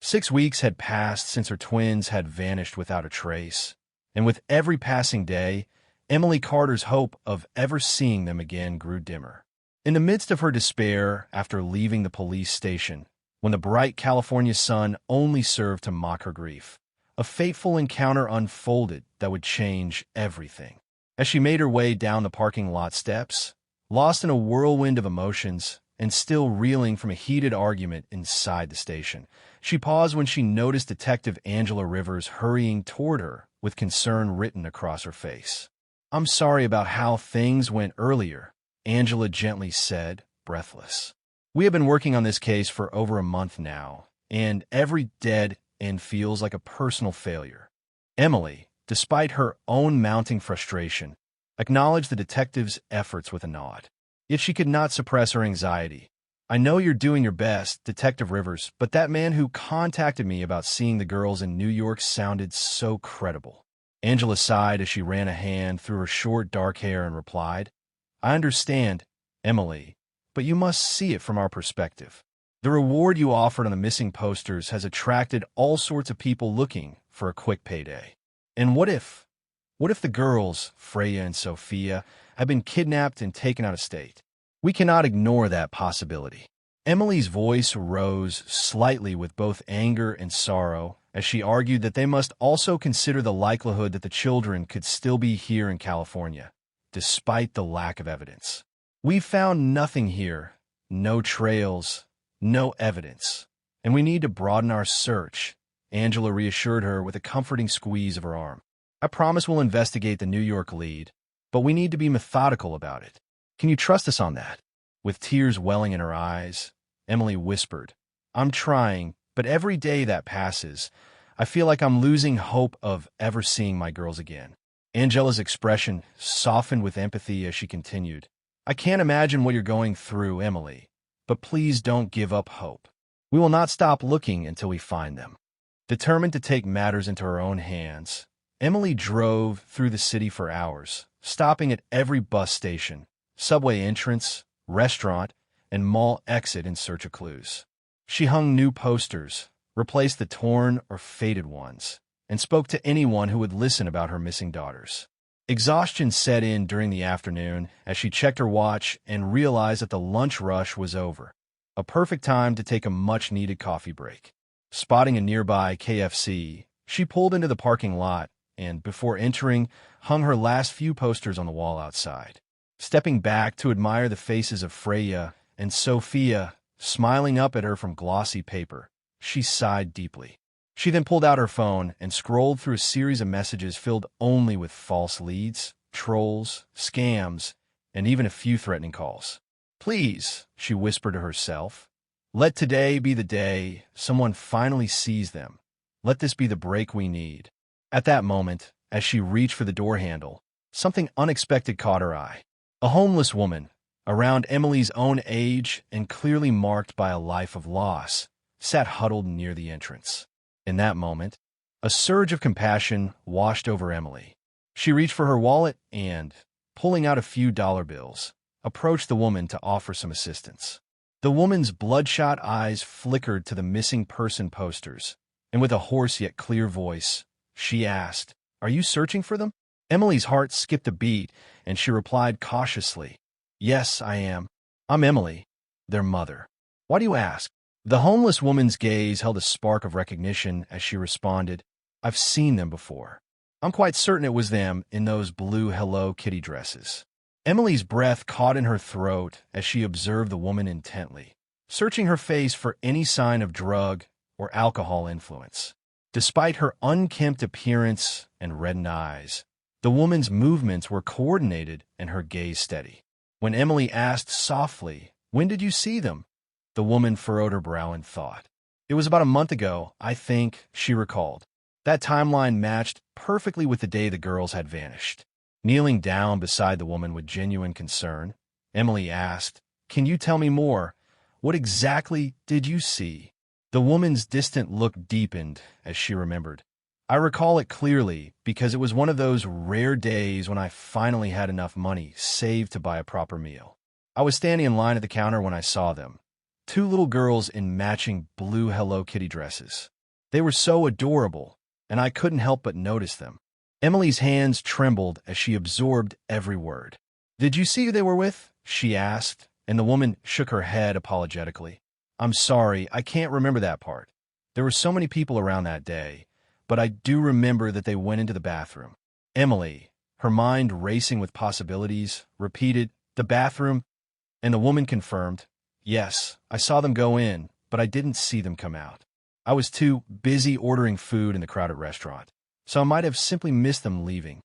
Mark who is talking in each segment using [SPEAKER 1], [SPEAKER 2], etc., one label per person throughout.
[SPEAKER 1] 6 weeks had passed since her twins had vanished without a trace, and with every passing day, Emily Carter's hope of ever seeing them again grew dimmer. In the midst of her despair after leaving the police station, when the bright California sun only served to mock her grief, a fateful encounter unfolded that would change everything. As she made her way down the parking lot steps, lost in a whirlwind of emotions and still reeling from a heated argument inside the station, she paused when she noticed Detective Angela Rivers hurrying toward her with concern written across her face. "I'm sorry about how things went earlier," Angela gently said, breathless. "We have been working on this case for over a month now, and every dead end feels like a personal failure." Emily, despite her own mounting frustration, acknowledged the detective's efforts with a nod. Yet she could not suppress her anxiety. "I know you're doing your best, Detective Rivers, but that man who contacted me about seeing the girls in New York sounded so credible." Angela sighed as she ran a hand through her short, dark hair and replied, "I understand, Emily, but you must see it from our perspective. The reward you offered on the missing posters has attracted all sorts of people looking for a quick payday. And what if the girls, Freya and Sophia, have been kidnapped and taken out of state? We cannot ignore that possibility." Emily's voice rose slightly with both anger and sorrow as she argued that they must also consider the likelihood that the children could still be here in California, despite the lack of evidence. "We've found nothing here, no trails, no evidence, and we need to broaden our search," Angela reassured her with a comforting squeeze of her arm. "I promise we'll investigate the New York lead, but we need to be methodical about it. Can you trust us on that?" With tears welling in her eyes, Emily whispered, "I'm trying, but every day that passes, I feel like I'm losing hope of ever seeing my girls again." Angela's expression softened with empathy as she continued, "I can't imagine what you're going through, Emily, but please don't give up hope. We will not stop looking until we find them." Determined to take matters into her own hands, Emily drove through the city for hours, stopping at every bus station, subway entrance, restaurant, and mall exit in search of clues. She hung new posters, replaced the torn or faded ones, and spoke to anyone who would listen about her missing daughters. Exhaustion set in during the afternoon as she checked her watch and realized that the lunch rush was over, a perfect time to take a much-needed coffee break. Spotting a nearby KFC, she pulled into the parking lot and, before entering, hung her last few posters on the wall outside. Stepping back to admire the faces of Freya and Sophia smiling up at her from glossy paper, she sighed deeply. She then pulled out her phone and scrolled through a series of messages filled only with false leads, trolls, scams, and even a few threatening calls. "Please," she whispered to herself, "let today be the day someone finally sees them. Let this be the break we need." At that moment, as she reached for the door handle, something unexpected caught her eye. A homeless woman, around Emily's own age and clearly marked by a life of loss, sat huddled near the entrance. In that moment, a surge of compassion washed over Emily. She reached for her wallet and, pulling out a few dollar bills, approached the woman to offer some assistance. The woman's bloodshot eyes flickered to the missing person posters, and with a hoarse yet clear voice, she asked, "Are you searching for them?" Emily's heart skipped a beat, and she replied cautiously, "Yes, I am. I'm Emily, their mother." "Why do you ask?" The homeless woman's gaze held a spark of recognition as she responded, "I've seen them before. I'm quite certain it was them in those blue Hello Kitty dresses." Emily's breath caught in her throat as she observed the woman intently, searching her face for any sign of drug or alcohol influence. Despite her unkempt appearance and reddened eyes, the woman's movements were coordinated and her gaze steady. When Emily asked softly, "When did you see them?" the woman furrowed her brow in thought. "It was about a month ago, I think," she recalled. That timeline matched perfectly with the day the girls had vanished. Kneeling down beside the woman with genuine concern, Emily asked, "Can you tell me more? What exactly did you see?" The woman's distant look deepened as she remembered. "I recall it clearly because it was one of those rare days when I finally had enough money saved to buy a proper meal. I was standing in line at the counter when I saw them. Two little girls in matching blue Hello Kitty dresses. They were so adorable, and I couldn't help but notice them. Emily's hands trembled as she absorbed every word. "Did you see who they were with?" she asked, and the woman shook her head apologetically. "I'm sorry, I can't remember that part. There were so many people around that day, but I do remember that they went into the bathroom." Emily, her mind racing with possibilities, repeated, "The bathroom?" And the woman confirmed, "Yes, I saw them go in, but I didn't see them come out. I was too busy ordering food in the crowded restaurant, so I might have simply missed them leaving."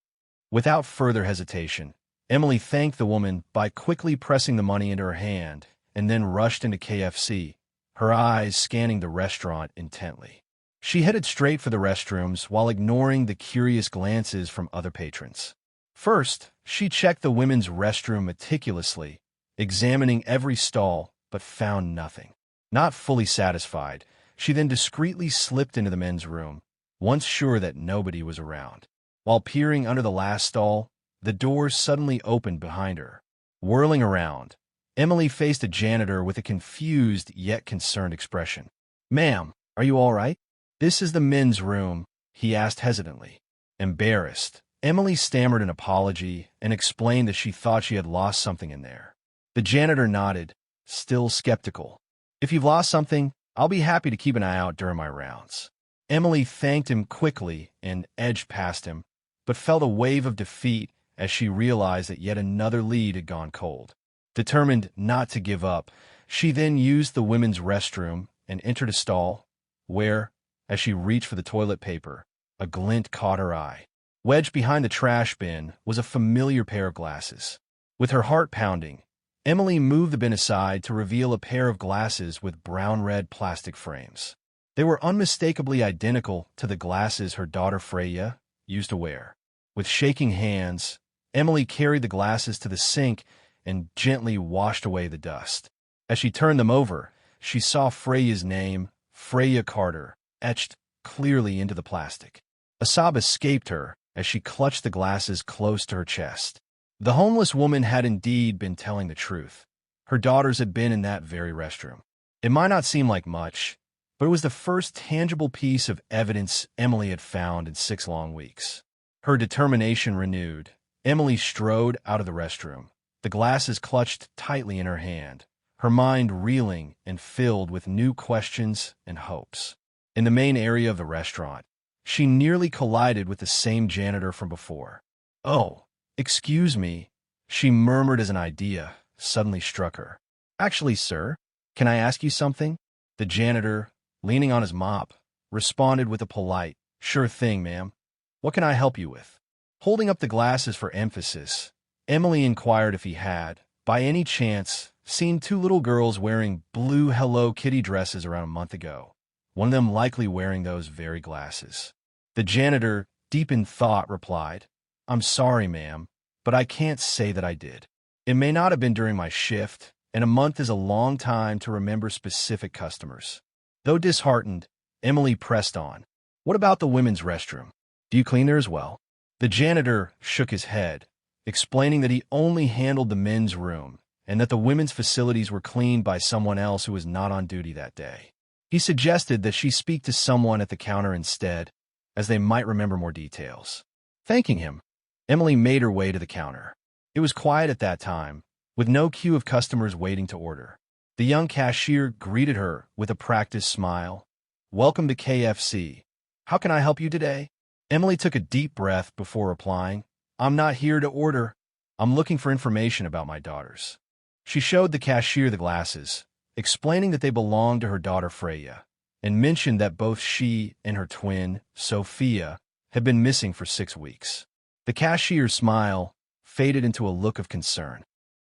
[SPEAKER 1] Without further hesitation, Emily thanked the woman by quickly pressing the money into her hand and then rushed into KFC, her eyes scanning the restaurant intently. She headed straight for the restrooms while ignoring the curious glances from other patrons. First, she checked the women's restroom meticulously, examining every stall, but found nothing. Not fully satisfied, she then discreetly slipped into the men's room, once sure that nobody was around. While peering under the last stall, the door suddenly opened behind her. Whirling around, Emily faced a janitor with a confused yet concerned expression. "Ma'am, are you all right?" "This is the men's room," he asked hesitantly. Embarrassed, Emily stammered an apology and explained that she thought she had lost something in there. The janitor nodded, still skeptical. "If you've lost something, I'll be happy to keep an eye out during my rounds." Emily thanked him quickly and edged past him, but felt a wave of defeat as she realized that yet another lead had gone cold. Determined not to give up, she then used the women's restroom and entered a stall where, as she reached for the toilet paper, a glint caught her eye. Wedged behind the trash bin was a familiar pair of glasses. With her heart pounding, Emily moved the bin aside to reveal a pair of glasses with brown-red plastic frames. They were unmistakably identical to the glasses her daughter Freya used to wear. With shaking hands, Emily carried the glasses to the sink and gently washed away the dust. As she turned them over, she saw Freya's name, Freya Carter, etched clearly into the plastic. A sob escaped her as she clutched the glasses close to her chest. The homeless woman had indeed been telling the truth. Her daughters had been in that very restroom. It might not seem like much, but it was the first tangible piece of evidence Emily had found in 6 long weeks. Her determination renewed, Emily strode out of the restroom, the glasses clutched tightly in her hand, her mind reeling and filled with new questions and hopes. In the main area of the restaurant, she nearly collided with the same janitor from before. "Oh, excuse me," she murmured as an idea suddenly struck her. "Actually, sir, can I ask you something?" The janitor, leaning on his mop, responded with a polite, "Sure thing, ma'am. What can I help you with?" Holding up the glasses for emphasis, Emily inquired if he had, by any chance, seen 2 little girls wearing blue Hello Kitty dresses around a month ago, one of them likely wearing those very glasses. The janitor, deep in thought, replied, "I'm sorry, ma'am, but I can't say that I did. It may not have been during my shift, and a month is a long time to remember specific customers." Though disheartened, Emily pressed on. "What about the women's restroom? Do you clean there as well?" The janitor shook his head, explaining that he only handled the men's room and that the women's facilities were cleaned by someone else who was not on duty that day. He suggested that she speak to someone at the counter instead, as they might remember more details. Thanking him, Emily made her way to the counter. It was quiet at that time, with no queue of customers waiting to order. The young cashier greeted her with a practiced smile. "Welcome to KFC. How can I help you today?" Emily took a deep breath before replying, "I'm not here to order. I'm looking for information about my daughters." She showed the cashier the glasses, explaining that they belonged to her daughter Freya, and mentioned that both she and her twin, Sophia, had been missing for 6 weeks. The cashier's smile faded into a look of concern.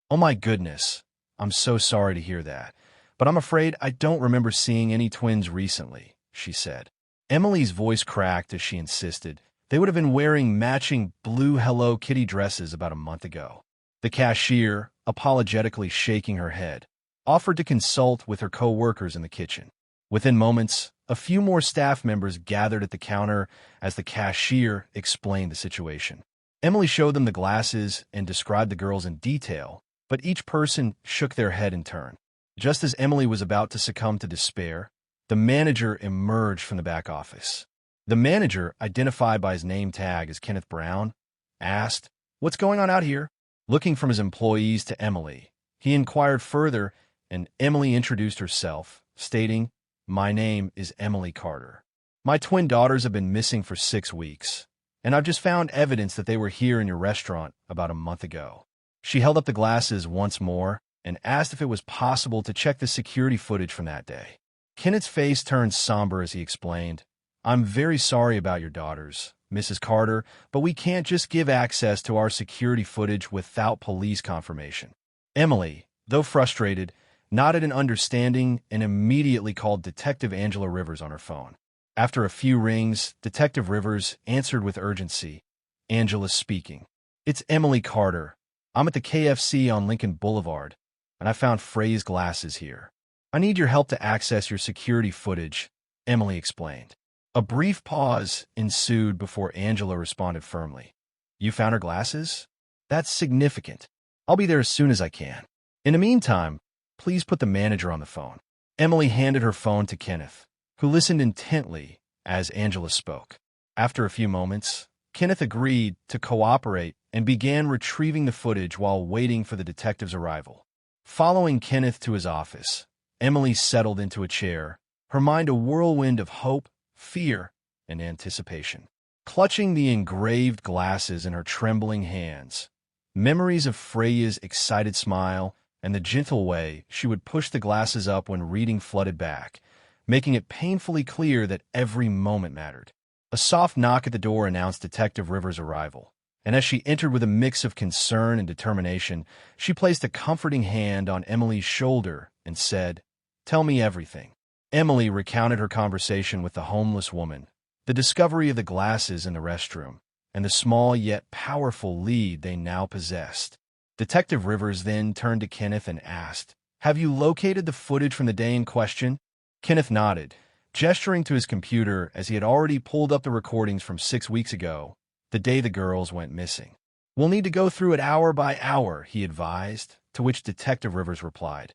[SPEAKER 1] "Oh my goodness, I'm so sorry to hear that, but I'm afraid I don't remember seeing any twins recently," she said. Emily's voice cracked as she insisted. They would have been wearing matching blue Hello Kitty dresses about a month ago. The cashier, apologetically shaking her head, offered to consult with her co-workers in the kitchen. Within moments, a few more staff members gathered at the counter as the cashier explained the situation. Emily showed them the glasses and described the girls in detail, but each person shook their head in turn. Just as Emily was about to succumb to despair, The manager emerged from the back office. The manager, identified by his name tag as Kenneth Brown, asked, "What's going on out here?" Looking from his employees to Emily, he inquired further, and Emily introduced herself, stating, "My name is Emily Carter. My twin daughters have been missing for 6 weeks, and I've just found evidence that they were here in your restaurant about a month ago." She held up the glasses once more and asked if it was possible to check the security footage from that day. Kenneth's face turned somber as he explained, "I'm very sorry about your daughters, Mrs. Carter, but we can't just give access to our security footage without police confirmation." Emily, though frustrated, nodded in understanding and immediately called Detective Angela Rivers on her phone. After a few rings, Detective Rivers answered with urgency. "Angela speaking. It's Emily Carter. I'm at the KFC on Lincoln Boulevard, and I found Freya's glasses here. I need your help to access your security footage," Emily explained. A brief pause ensued before Angela responded firmly. "You found her glasses? That's significant. I'll be there as soon as I can. In the meantime, please put the manager on the phone." Emily handed her phone to Kenneth, who listened intently as Angela spoke. After a few moments, Kenneth agreed to cooperate and began retrieving the footage while waiting for the detective's arrival. Following Kenneth to his office, Emily settled into a chair, her mind a whirlwind of hope, fear, and anticipation. Clutching the engraved glasses in her trembling hands, memories of Freya's excited smile and the gentle way she would push the glasses up when reading flooded back, making it painfully clear that every moment mattered. A soft knock at the door announced Detective Rivers' arrival, and as she entered with a mix of concern and determination, she placed a comforting hand on Emily's shoulder and said, "Tell me everything." Emily recounted her conversation with the homeless woman, the discovery of the glasses in the restroom, and the small yet powerful lead they now possessed. Detective Rivers then turned to Kenneth and asked, "Have you located the footage from the day in question?" Kenneth nodded, gesturing to his computer as he had already pulled up the recordings from 6 weeks ago, the day the girls went missing. "We'll need to go through it hour by hour," he advised, to which Detective Rivers replied,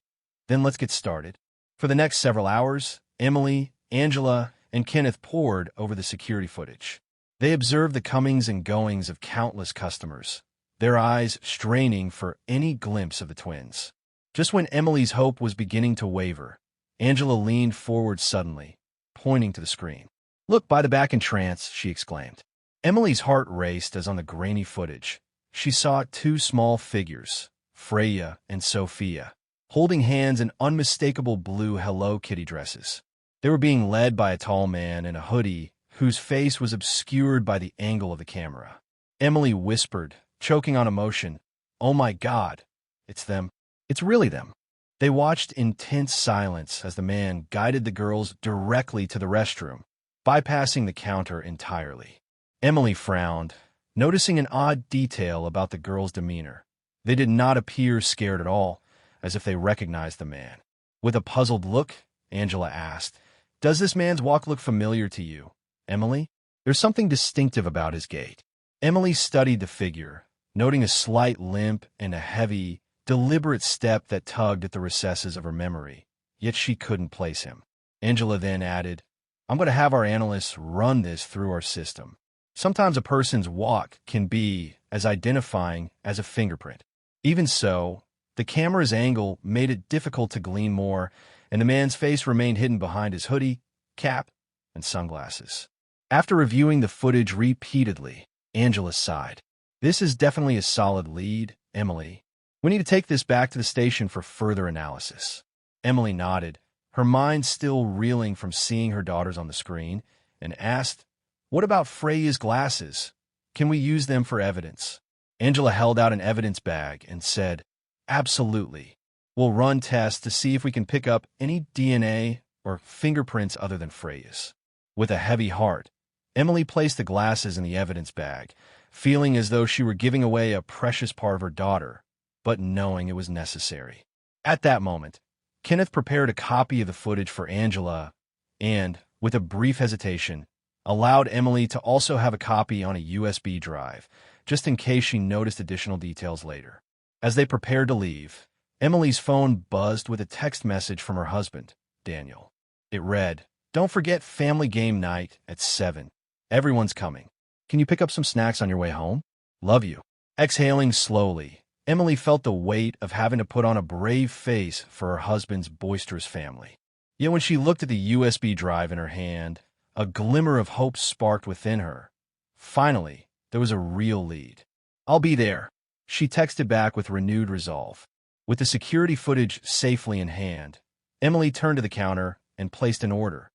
[SPEAKER 1] "Then let's get started." For the next several hours, Emily, Angela, and Kenneth pored over the security footage. They observed the comings and goings of countless customers, their eyes straining for any glimpse of the twins. Just when Emily's hope was beginning to waver, Angela leaned forward suddenly, pointing to the screen. "Look, by the back entrance," she exclaimed. Emily's heart raced as on the grainy footage she saw 2 small figures, Freya and Sophia, holding hands in unmistakable blue Hello Kitty dresses. They were being led by a tall man in a hoodie whose face was obscured by the angle of the camera. Emily whispered, choking on emotion, "Oh my God, it's them. It's really them." They watched in tense silence as the man guided the girls directly to the restroom, bypassing the counter entirely. Emily frowned, noticing an odd detail about the girls' demeanor. They did not appear scared at all, as if they recognized the man. With a puzzled look, Angela asked, "Does this man's walk look familiar to you, Emily? There's something distinctive about his gait." Emily studied the figure, noting a slight limp and a heavy, deliberate step that tugged at the recesses of her memory, yet she couldn't place him. Angela then added, "I'm going to have our analysts run this through our system. Sometimes a person's walk can be as identifying as a fingerprint. Even so, the camera's angle made it difficult to glean more, and the man's face remained hidden behind his hoodie, cap, and sunglasses." After reviewing the footage repeatedly, Angela sighed. "This is definitely a solid lead, Emily. We need to take this back to the station for further analysis." Emily nodded, her mind still reeling from seeing her daughters on the screen, and asked, "What about Freya's glasses? Can we use them for evidence?" Angela held out an evidence bag and said, "Absolutely. We'll run tests to see if we can pick up any DNA or fingerprints other than Freya's." With a heavy heart, Emily placed the glasses in the evidence bag, feeling as though she were giving away a precious part of her daughter, but knowing it was necessary. At that moment, Kenneth prepared a copy of the footage for Angela and, with a brief hesitation, allowed Emily to also have a copy on a USB drive, just in case she noticed additional details later. As they prepared to leave, Emily's phone buzzed with a text message from her husband, Daniel. It read, "Don't forget family game night at 7. Everyone's coming. Can you pick up some snacks on your way home? Love you." Exhaling slowly, Emily felt the weight of having to put on a brave face for her husband's boisterous family. Yet when she looked at the USB drive in her hand, a glimmer of hope sparked within her. Finally, there was a real lead. "I'll be there," she texted back with renewed resolve. With the security footage safely in hand, Emily turned to the counter and placed an order.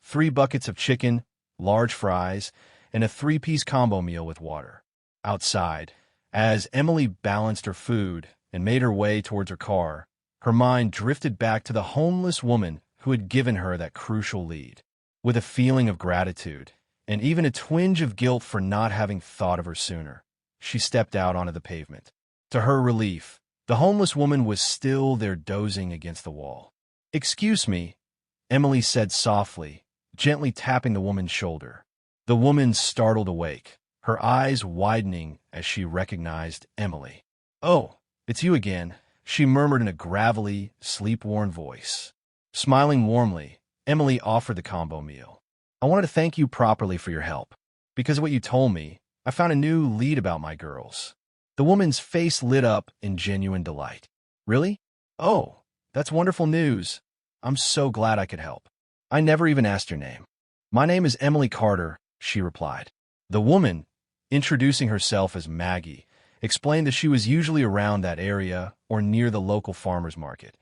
[SPEAKER 1] 3 buckets of chicken, large fries, and a 3-piece combo meal with water. Outside, as Emily balanced her food and made her way towards her car, her mind drifted back to the homeless woman who had given her that crucial lead. With a feeling of gratitude, and even a twinge of guilt for not having thought of her sooner, she stepped out onto the pavement. To her relief, the homeless woman was still there dozing against the wall. "Excuse me," Emily said softly, gently tapping the woman's shoulder. The woman startled awake, her eyes widening as she recognized Emily. "Oh, it's you again," she murmured in a gravelly, sleep-worn voice. Smiling warmly, Emily offered the combo meal. "I wanted to thank you properly for your help. Because of what you told me, I found a new lead about my girls." The woman's face lit up in genuine delight. "Really? Oh, that's wonderful news. I'm so glad I could help. I never even asked your name." "My name is Emily Carter," she replied. The woman, introducing herself as Maggie, explained that she was usually around that area or near the local farmer's market,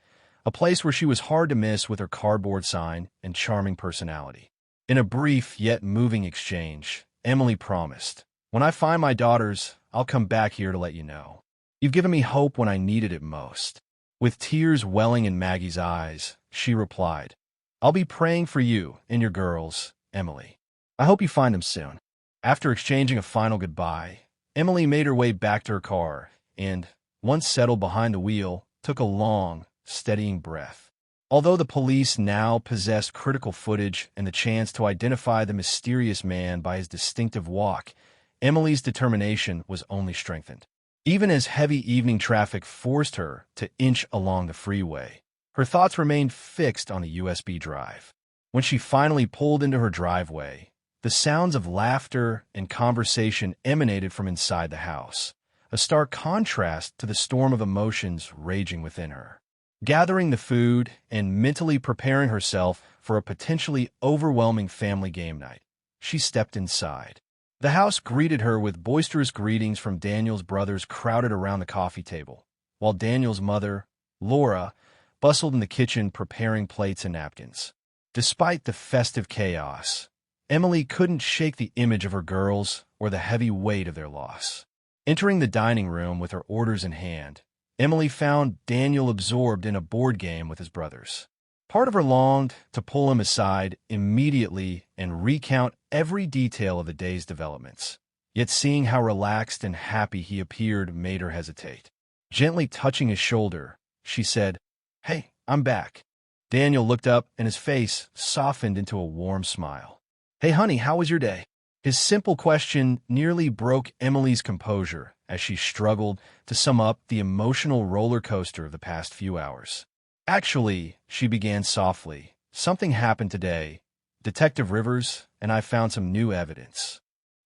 [SPEAKER 1] a place where she was hard to miss with her cardboard sign and charming personality. In a brief yet moving exchange, Emily promised, "When I find my daughters, I'll come back here to let you know. You've given me hope when I needed it most." With tears welling in Maggie's eyes, she replied, "I'll be praying for you and your girls, Emily. I hope you find them soon." After exchanging a final goodbye, Emily made her way back to her car and, once settled behind the wheel, took a long, steadying breath. Although the police now possessed critical footage and the chance to identify the mysterious man by his distinctive walk, Emily's determination was only strengthened. Even as heavy evening traffic forced her to inch along the freeway, her thoughts remained fixed on the USB drive. When she finally pulled into her driveway, the sounds of laughter and conversation emanated from inside the house, a stark contrast to the storm of emotions raging within her. Gathering the food and mentally preparing herself for a potentially overwhelming family game night, she stepped inside. The house greeted her with boisterous greetings from Daniel's brothers crowded around the coffee table, while Daniel's mother, Laura, bustled in the kitchen preparing plates and napkins. Despite the festive chaos, Emily couldn't shake the image of her girls or the heavy weight of their loss. Entering the dining room with her orders in hand, Emily found Daniel absorbed in a board game with his brothers. Part of her longed to pull him aside immediately and recount every detail of the day's developments. Yet seeing how relaxed and happy he appeared made her hesitate. Gently touching his shoulder, she said, "Hey, I'm back." Daniel looked up and his face softened into a warm smile. "Hey, honey, how was your day?" His simple question nearly broke Emily's composure as she struggled to sum up the emotional roller coaster of the past few hours. "Actually," she began softly, "something happened today. Detective Rivers and I found some new evidence."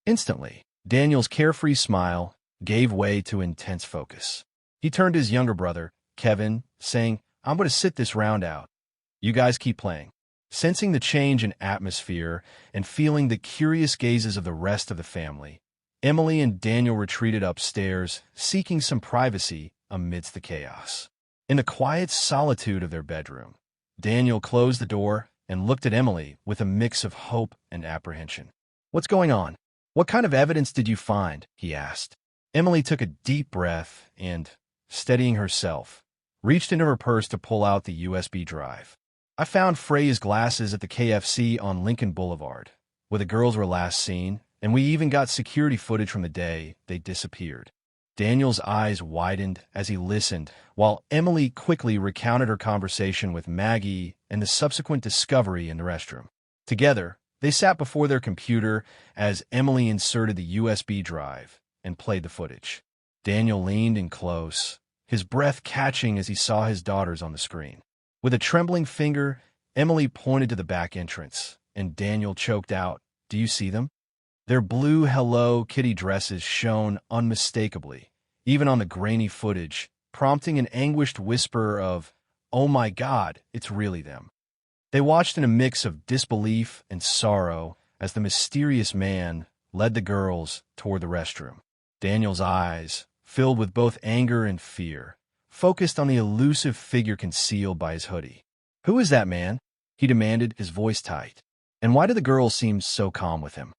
[SPEAKER 1] Instantly, Daniel's carefree smile gave way to intense focus. He turned to his younger brother, Kevin, saying, "I'm going to sit this round out. You guys keep playing." Sensing the change in atmosphere and feeling the curious gazes of the rest of the family, Emily and Daniel retreated upstairs, seeking some privacy amidst the chaos. In the quiet solitude of their bedroom, Daniel closed the door and looked at Emily with a mix of hope and apprehension. "What's going on? What kind of evidence did you find?" he asked. Emily took a deep breath and, steadying herself, reached into her purse to pull out the USB drive. "I found Freya's glasses at the KFC on Lincoln Boulevard, where the girls were last seen, and we even got security footage from the day they disappeared." Daniel's eyes widened as he listened, while Emily quickly recounted her conversation with Maggie and the subsequent discovery in the restroom. Together, they sat before their computer as Emily inserted the USB drive and played the footage. Daniel leaned in close, his breath catching as he saw his daughters on the screen. With a trembling finger, Emily pointed to the back entrance, and Daniel choked out, "Do you see them?" Their blue Hello Kitty dresses shone unmistakably, even on the grainy footage, prompting an anguished whisper of, "Oh my God, it's really them." They watched in a mix of disbelief and sorrow as the mysterious man led the girls toward the restroom. Daniel's eyes, filled with both anger and fear, focused on the elusive figure concealed by his hoodie. "Who is that man?" he demanded, his voice tight. "And why do the girls seem so calm with him?"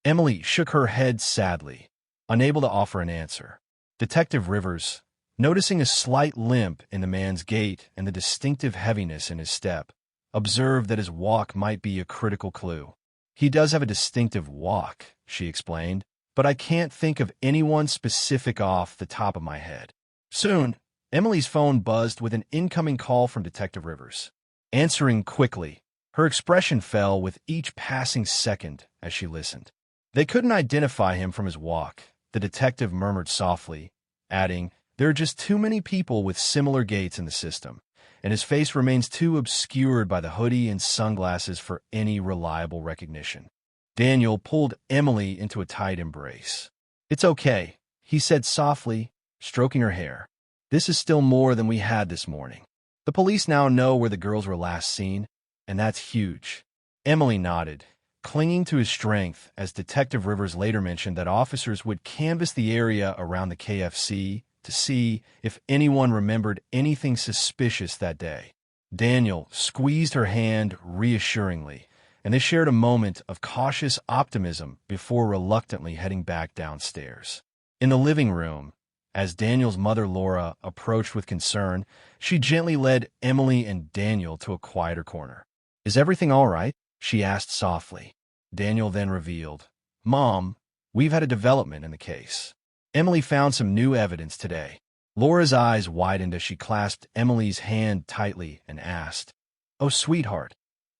[SPEAKER 1] Emily shook her head sadly, unable to offer an answer. Detective Rivers, noticing a slight limp in the man's gait and the distinctive heaviness in his step, observed that his walk might be a critical clue. "He does have a distinctive walk," she explained, "but I can't think of anyone specific off the top of my head." Soon, Emily's phone buzzed with an incoming call from Detective Rivers. Answering quickly, her expression fell with each passing second as she listened. "They couldn't identify him from his walk," the detective murmured softly, adding, "There are just too many people with similar gaits in the system, and his face remains too obscured by the hoodie and sunglasses for any reliable recognition." Daniel pulled Emily into a tight embrace. "It's okay," he said softly, stroking her hair. "This is still more than we had this morning. The police now know where the girls were last seen, and that's huge." Emily nodded, clinging to his strength as Detective Rivers later mentioned that officers would canvass the area around the KFC to see if anyone remembered anything suspicious that day. Daniel squeezed her hand reassuringly, and they shared a moment of cautious optimism before reluctantly heading back downstairs. In the living room, as Daniel's mother Laura approached with concern, she gently led Emily and Daniel to a quieter corner. "Is everything all right?" she asked softly. Daniel then revealed, "Mom, we've had a development in the case. Emily found some new evidence today." Laura's eyes widened as she clasped Emily's hand tightly and asked, "Oh, sweetheart,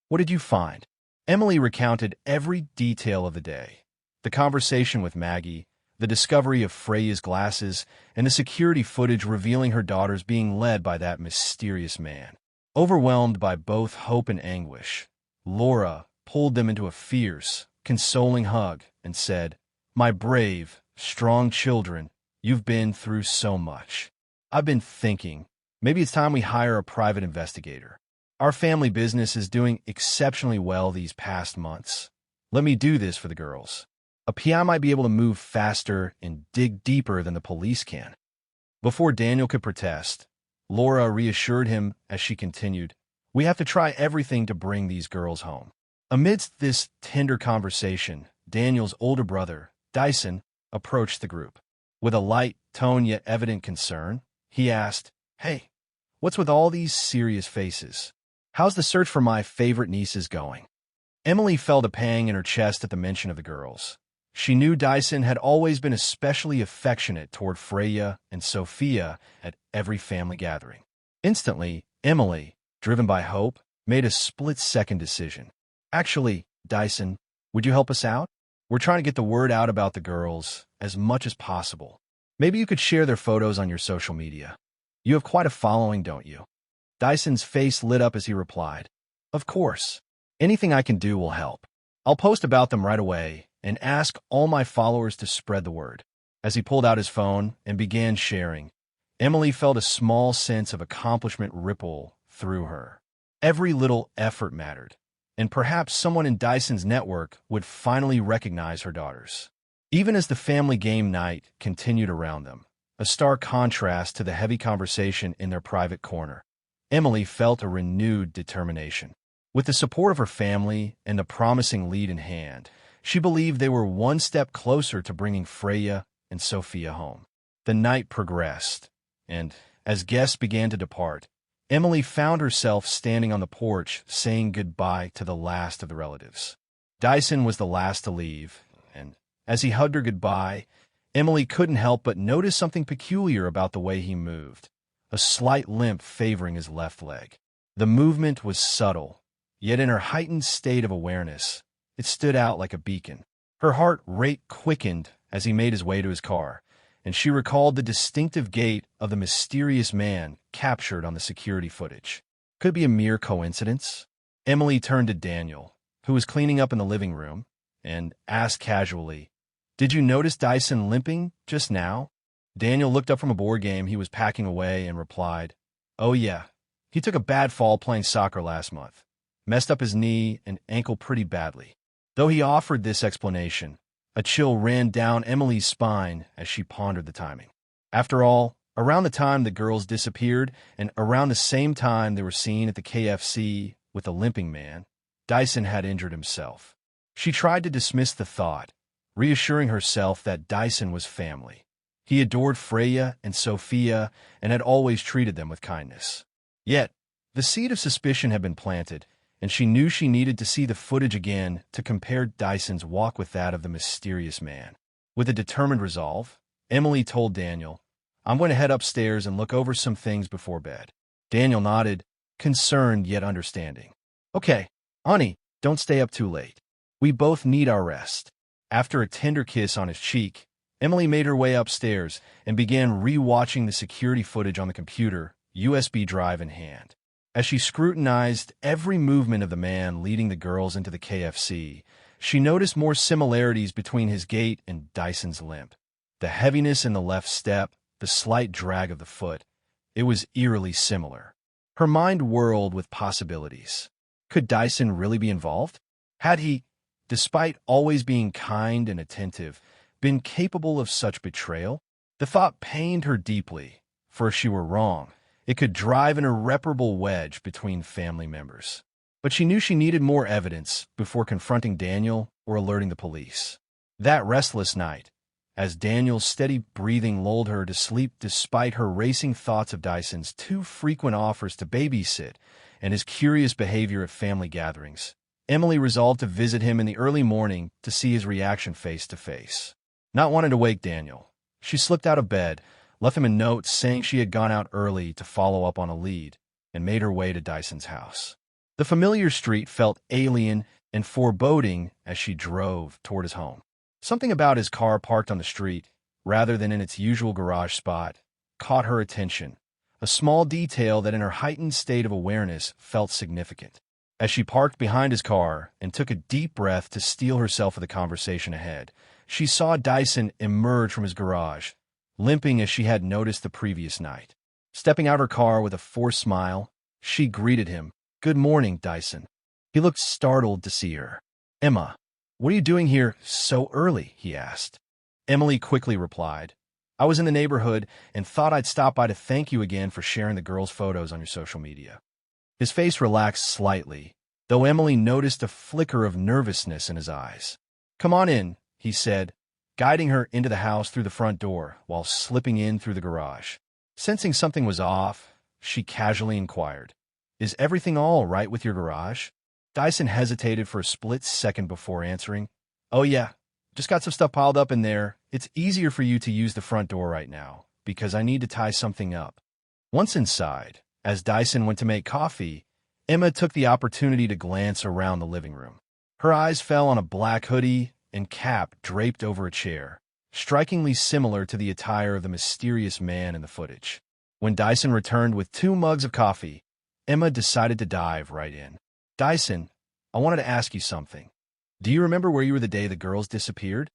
[SPEAKER 1] what did you find?" Emily recounted every detail of the day: the conversation with Maggie, the discovery of Freya's glasses, and the security footage revealing her daughters being led by that mysterious man. Overwhelmed by both hope and anguish, Laura pulled them into a fierce, consoling hug and said, "My brave, strong children, you've been through so much. I've been thinking, maybe it's time we hire a private investigator. Our family business is doing exceptionally well these past months. Let me do this for the girls. A PI might be able to move faster and dig deeper than the police can." Before Daniel could protest, Laura reassured him as she continued, "We have to try everything to bring these girls home." Amidst this tender conversation, Daniel's older brother, Dyson, approached the group. With a light tone yet evident concern, he asked, "Hey, what's with all these serious faces? How's the search for my favorite nieces going?" Emily felt a pang in her chest at the mention of the girls. She knew Dyson had always been especially affectionate toward Freya and Sophia at every family gathering. Instantly, Emily, driven by hope, made a split-second decision. "Actually, Dyson, would you help us out? We're trying to get the word out about the girls as much as possible. Maybe you could share their photos on your social media. You have quite a following, don't you?" Dyson's face lit up as he replied, "Of course. Anything I can do will help. I'll post about them right away and ask all my followers to spread the word." As he pulled out his phone and began sharing, Emily felt a small sense of accomplishment ripple through her. Every little effort mattered, and perhaps someone in Dyson's network would finally recognize her daughters. Even as the family game night continued around them, a stark contrast to the heavy conversation in their private corner, Emily felt a renewed determination. With the support of her family and a promising lead in hand, she believed they were one step closer to bringing Freya and Sophia home. The night progressed, and as guests began to depart, Emily found herself standing on the porch saying goodbye to the last of the relatives. Dyson was the last to leave, and as he hugged her goodbye, Emily couldn't help but notice something peculiar about the way he moved, a slight limp favoring his left leg. The movement was subtle, yet in her heightened state of awareness, it stood out like a beacon. Her heart rate quickened as he made his way to his car, and she recalled the distinctive gait of the mysterious man captured on the security footage. Could it be a mere coincidence? Emily turned to Daniel, who was cleaning up in the living room, and asked casually, "Did you notice Dyson limping just now?" Daniel looked up from a board game he was packing away and replied, "Oh yeah, he took a bad fall playing soccer last month. Messed up his knee and ankle pretty badly." Though he offered this explanation, a chill ran down Emily's spine as she pondered the timing. After all, around the time the girls disappeared and around the same time they were seen at the KFC with a limping man, Dyson had injured himself. She tried to dismiss the thought, reassuring herself that Dyson was family. He adored Freya and Sophia and had always treated them with kindness. Yet, the seed of suspicion had been planted, and she knew she needed to see the footage again to compare Dyson's walk with that of the mysterious man. With a determined resolve, Emily told Daniel, "I'm going to head upstairs and look over some things before bed." Daniel nodded, concerned yet understanding. "Okay, honey, don't stay up too late. We both need our rest." After a tender kiss on his cheek, Emily made her way upstairs and began re-watching the security footage on the computer, USB drive in hand. As she scrutinized every movement of the man leading the girls into the KFC, she noticed more similarities between his gait and Dyson's limp. The heaviness in the left step, the slight drag of the foot, it was eerily similar. Her mind whirled with possibilities. Could Dyson really be involved? Had he, despite always being kind and attentive, been capable of such betrayal? The thought pained her deeply, for if she were wrong, it could drive an irreparable wedge between family members. But she knew she needed more evidence before confronting Daniel or alerting the police. That restless night, as Daniel's steady breathing lulled her to sleep despite her racing thoughts of Dyson's too frequent offers to babysit and his curious behavior at family gatherings, Emily resolved to visit him in the early morning to see his reaction face to face. Not wanting to wake Daniel, she slipped out of bed, left him a note saying she had gone out early to follow up on a lead, and made her way to Dyson's house. The familiar street felt alien and foreboding as she drove toward his home. Something about his car parked on the street, rather than in its usual garage spot, caught her attention, a small detail that in her heightened state of awareness felt significant. As she parked behind his car and took a deep breath to steel herself for the conversation ahead, she saw Dyson emerge from his garage, limping as she had noticed the previous night. Stepping out her car with a forced smile, she greeted him. "Good morning, Dyson." He looked startled to see her. "Emma, what are you doing here so early?" he asked. Emily quickly replied, "I was in the neighborhood and thought I'd stop by to thank you again for sharing the girls' photos on your social media." His face relaxed slightly, though Emily noticed a flicker of nervousness in his eyes. "Come on in," he said, guiding her into the house through the front door while slipping in through the garage. Sensing something was off, she casually inquired, "Is everything all right with your garage?" Dyson hesitated for a split second before answering, "Oh yeah, just got some stuff piled up in there. It's easier for you to use the front door right now, because I need to tie something up." Once inside, as Dyson went to make coffee, Emma took the opportunity to glance around the living room. Her eyes fell on a black hoodie and cap draped over a chair, strikingly similar to the attire of the mysterious man in the footage. When Dyson returned with 2 mugs of coffee, Emma decided to dive right in. "Dyson, I wanted to ask you something. Do you remember where you were the day the girls disappeared?"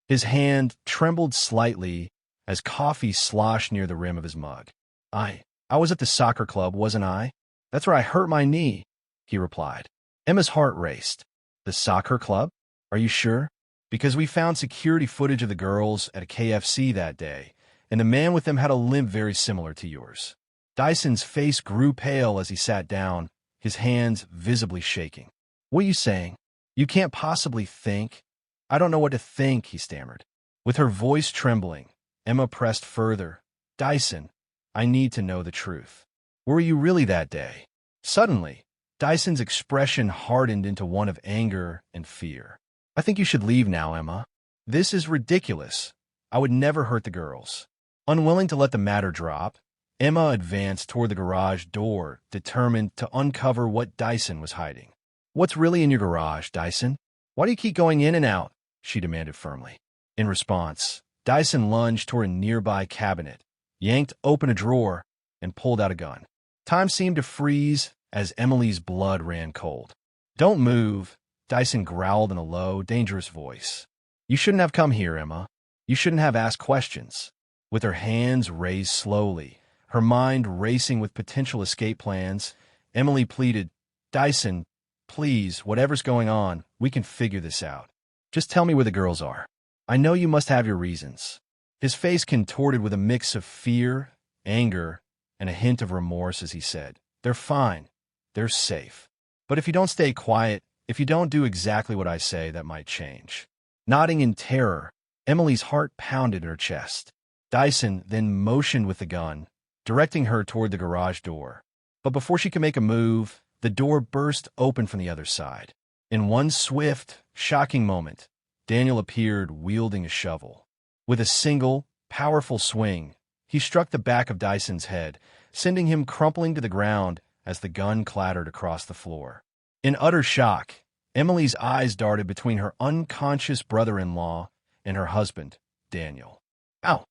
[SPEAKER 1] His hand trembled slightly as coffee sloshed near the rim of his mug. I was at the soccer club, wasn't I? That's where I hurt my knee," he replied. Emma's heart raced. "The soccer club? Are you sure? Because we found security footage of the girls at a KFC that day, and the man with them had a limp very similar to yours." Dyson's face grew pale as he sat down, his hands visibly shaking. "What are you saying? You can't possibly think—" "I don't know what to think," he stammered. With her voice trembling, Emma pressed further. "Dyson, I need to know the truth. Were you really that day?" Suddenly, Dyson's expression hardened into one of anger and fear. "I think you should leave now, Emma. This is ridiculous. I would never hurt the girls." Unwilling to let the matter drop, Emma advanced toward the garage door, determined to uncover what Dyson was hiding. "What's really in your garage, Dyson? Why do you keep going in and out?" she demanded firmly. In response, Dyson lunged toward a nearby cabinet, yanked open a drawer, and pulled out a gun. Time seemed to freeze as Emily's blood ran cold. Don't move, Dyson growled in a low, dangerous voice. You shouldn't have come here, Emma. You shouldn't have asked questions. With her hands raised slowly, her mind racing with potential escape plans, Emily pleaded, Dyson, please, whatever's going on, we can figure this out. Just tell me where the girls are. I know you must have your reasons. His face contorted with a mix of fear, anger, and a hint of remorse as he said, They're fine. They're safe. But if you don't stay quiet, if you don't do exactly what I say, that might change. Nodding in terror, Emily's heart pounded in her chest. Dyson then motioned with the gun, directing her toward the garage door. But before she could make a move, the door burst open from the other side. In one swift, shocking moment, Daniel appeared wielding a shovel. With a single, powerful swing, he struck the back of Dyson's head, sending him crumpling to the ground as the gun clattered across the floor. In utter shock, Emily's eyes darted between her unconscious brother-in-law and her husband, Daniel. Ow!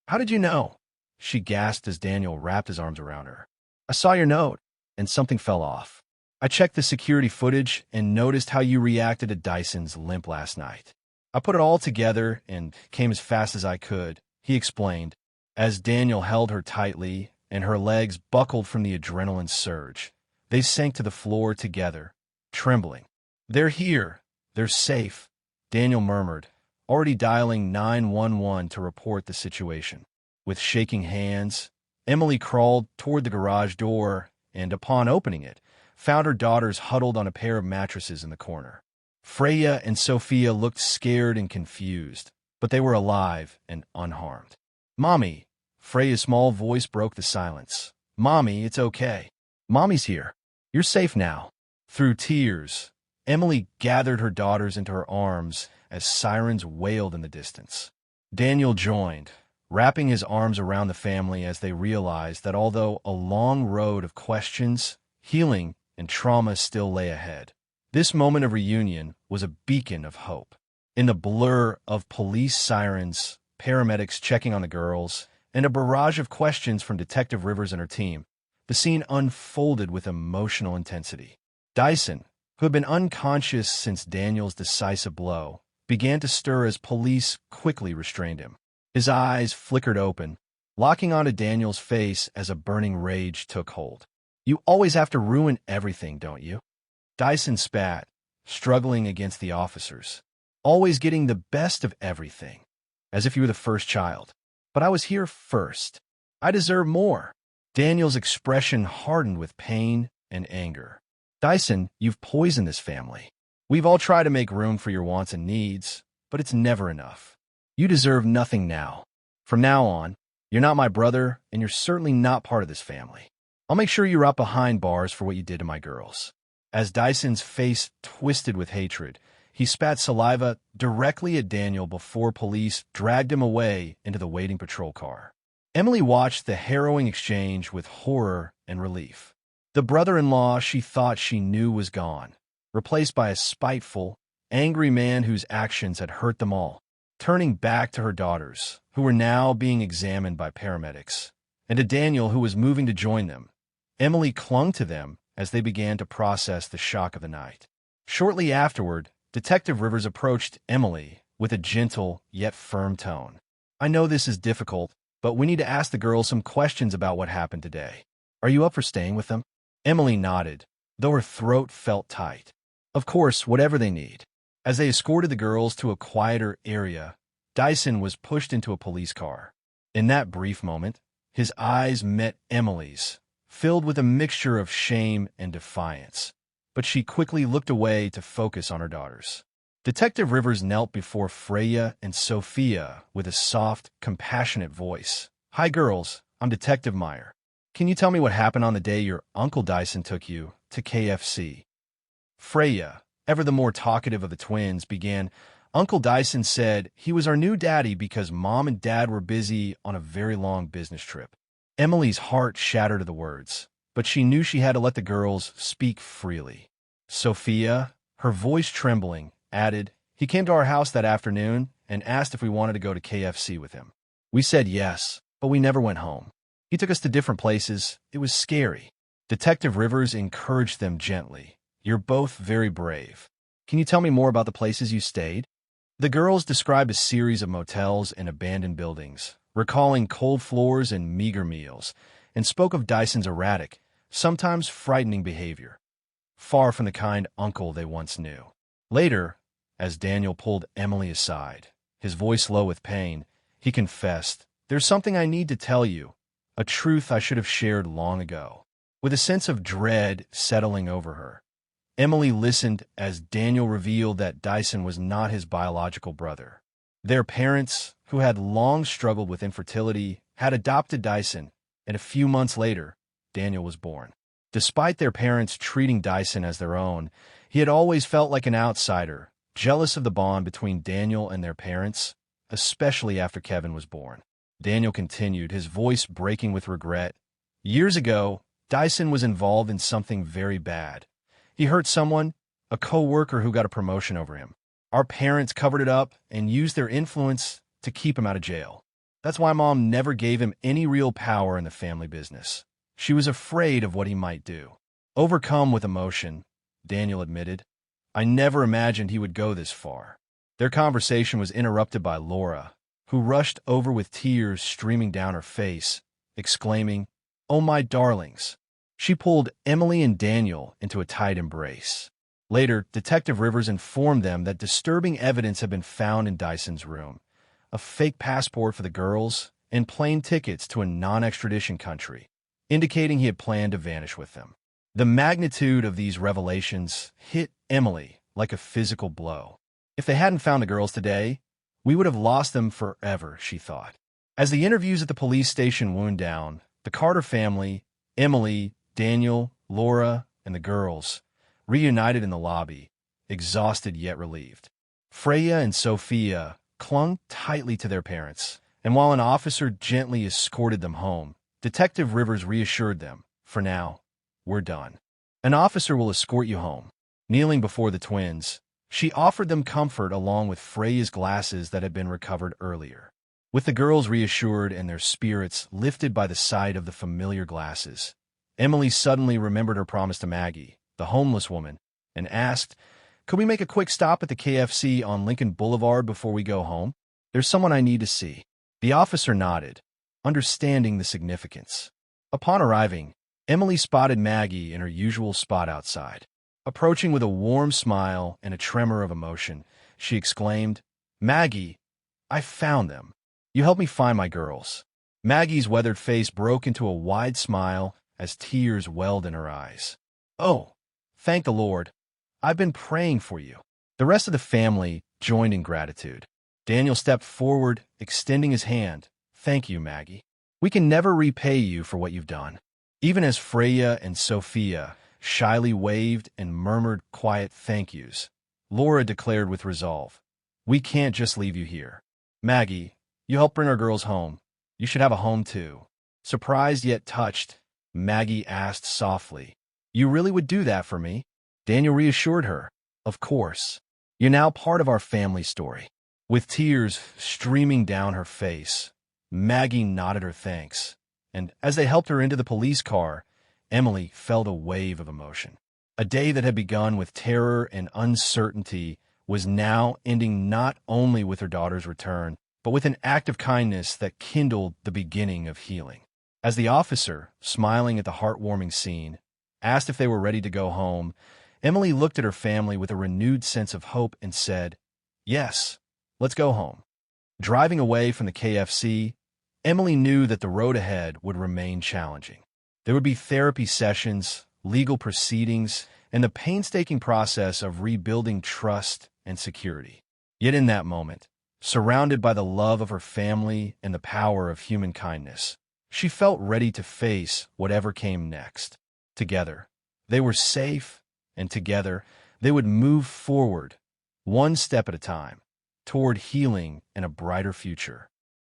[SPEAKER 1] How did you know? She gasped as Daniel wrapped his arms around her. I saw your note, and something fell off. I checked the security footage and noticed how you reacted to Dyson's limp last night. I put it all together and came as fast as I could, he explained, as Daniel held her tightly and her legs buckled from the adrenaline surge. They sank to the floor together, trembling. They're here. They're safe, Daniel murmured, already dialing 911 to report the situation. With shaking hands, Emily crawled toward the garage door and, upon opening it, found her daughters huddled on a pair of mattresses in the corner. Freya and Sophia looked scared and confused, but they were alive and unharmed. Mommy, Freya's small voice broke the silence. Mommy, it's okay. Mommy's here. You're safe now. Through tears, Emily gathered her daughters into her arms as sirens wailed in the distance. Daniel joined, wrapping his arms around the family as they realized that although a long road of questions, healing, and trauma still lay ahead, this moment of reunion was a beacon of hope. In the blur of police sirens, paramedics checking on the girls, and a barrage of questions from Detective Rivers and her team, the scene unfolded with emotional intensity. Dyson, who had been unconscious since Daniel's decisive blow, began to stir as police quickly restrained him. His eyes flickered open, locking onto Daniel's face as a burning rage took hold. You always have to ruin everything, don't you? Dyson spat, struggling against the officers. Always getting the best of everything, as if you were the first child. But I was here first. I deserve more. Daniel's expression hardened with pain and anger. Dyson, you've poisoned this family. We've all tried to make room for your wants and needs, but it's never enough. You deserve nothing now. From now on, you're not my brother, and you're certainly not part of this family. I'll make sure you're up behind bars for what you did to my girls. As Dyson's face twisted with hatred, he spat saliva directly at Daniel before police dragged him away into the waiting patrol car. Emily watched the harrowing exchange with horror and relief. The brother-in-law she thought she knew was gone, replaced by a spiteful, angry man whose actions had hurt them all. Turning back to her daughters, who were now being examined by paramedics, and to Daniel, who was moving to join them, Emily clung to them as they began to process the shock of the night. Shortly afterward, Detective Rivers approached Emily with a gentle yet firm tone. I know this is difficult, but we need to ask the girls some questions about what happened today. Are you up for staying with them? Emily nodded, though her throat felt tight. Of course, whatever they need. As they escorted the girls to a quieter area, Dyson was pushed into a police car. In that brief moment, his eyes met Emily's, filled with a mixture of shame and defiance. But she quickly looked away to focus on her daughters. Detective Rivers knelt before Freya and Sophia with a soft, compassionate voice. Hi, girls. I'm Detective Meyer. Can you tell me what happened on the day your Uncle Dyson took you to KFC? Freya, ever the more talkative of the twins, began. Uncle Dyson said he was our new daddy because Mom and Dad were busy on a very long business trip. Emily's heart shattered at the words, but she knew she had to let the girls speak freely. Sophia, her voice trembling, added, he came to our house that afternoon and asked if we wanted to go to KFC with him. We said yes, but we never went home. He took us to different places. It was scary. Detective Rivers encouraged them gently. You're both very brave. Can you tell me more about the places you stayed? The girls described a series of motels and abandoned buildings, recalling cold floors and meager meals, and spoke of Dyson's erratic, sometimes frightening behavior, far from the kind uncle they once knew. Later, as Daniel pulled Emily aside, his voice low with pain, he confessed, "There's something I need to tell you, a truth I should have shared long ago." With a sense of dread settling over her, Emily listened as Daniel revealed that Dyson was not his biological brother. Their parents, who had long struggled with infertility, had adopted Dyson, and a few months later, Daniel was born. Despite their parents treating Dyson as their own, he had always felt like an outsider, jealous of the bond between Daniel and their parents, especially after Kevin was born. Daniel continued, his voice breaking with regret. "Years ago, Dyson was involved in something very bad. He hurt someone, a co-worker who got a promotion over him. Our parents covered it up and used their influence to keep him out of jail. That's why Mom never gave him any real power in the family business. She was afraid of what he might do." Overcome with emotion, Daniel admitted, "I never imagined he would go this far." Their conversation was interrupted by Laura, who rushed over with tears streaming down her face, exclaiming, "Oh, my darlings." She pulled Emily and Daniel into a tight embrace. Later, Detective Rivers informed them that disturbing evidence had been found in Dyson's room, a fake passport for the girls and plane tickets to a non-extradition country, indicating he had planned to vanish with them. The magnitude of these revelations hit Emily like a physical blow. If they hadn't found the girls today, we would have lost them forever, she thought. As the interviews at the police station wound down, the Carter family, Emily, Daniel, Laura, and the girls, reunited in the lobby, exhausted yet relieved. Freya and Sophia clung tightly to their parents, and while an officer gently escorted them home, Detective Rivers reassured them, "For now, we're done. An officer will escort you home." Kneeling before the twins, she offered them comfort along with Freya's glasses that had been recovered earlier. With the girls reassured and their spirits lifted by the sight of the familiar glasses, Emily suddenly remembered her promise to Maggie, the homeless woman, and asked, "Could we make a quick stop at the KFC on Lincoln Boulevard before we go home? There's someone I need to see." The officer nodded, understanding the significance. Upon arriving, Emily spotted Maggie in her usual spot outside. Approaching with a warm smile and a tremor of emotion, she exclaimed, "Maggie, I found them. You helped me find my girls." Maggie's weathered face broke into a wide smile as tears welled in her eyes. "Oh, thank the Lord. I've been praying for you." The rest of the family joined in gratitude. Daniel stepped forward, extending his hand. "Thank you, Maggie. We can never repay you for what you've done." Even as Freya and Sophia shyly waved and murmured quiet thank yous, Laura declared with resolve, "We can't just leave you here. Maggie, you helped bring our girls home. You should have a home too." Surprised yet touched, Maggie asked softly, "You really would do that for me?" Daniel reassured her, "Of course. You're now part of our family story." With tears streaming down her face, Maggie nodded her thanks, and as they helped her into the police car, Emily felt a wave of emotion. A day that had begun with terror and uncertainty was now ending not only with her daughter's return, but with an act of kindness that kindled the beginning of healing. As the officer, smiling at the heartwarming scene, asked if they were ready to go home, Emily looked at her family with a renewed sense of hope and said, "Yes, let's go home." Driving away from the KFC, Emily knew that the road ahead would remain challenging. There would be therapy sessions, legal proceedings, and the painstaking process of rebuilding trust and security. Yet in that moment, surrounded by the love of her family and the power of human kindness, she felt ready to face whatever came next. Together, they were safe, and together, they would move forward, one step at a time, toward healing and a brighter future.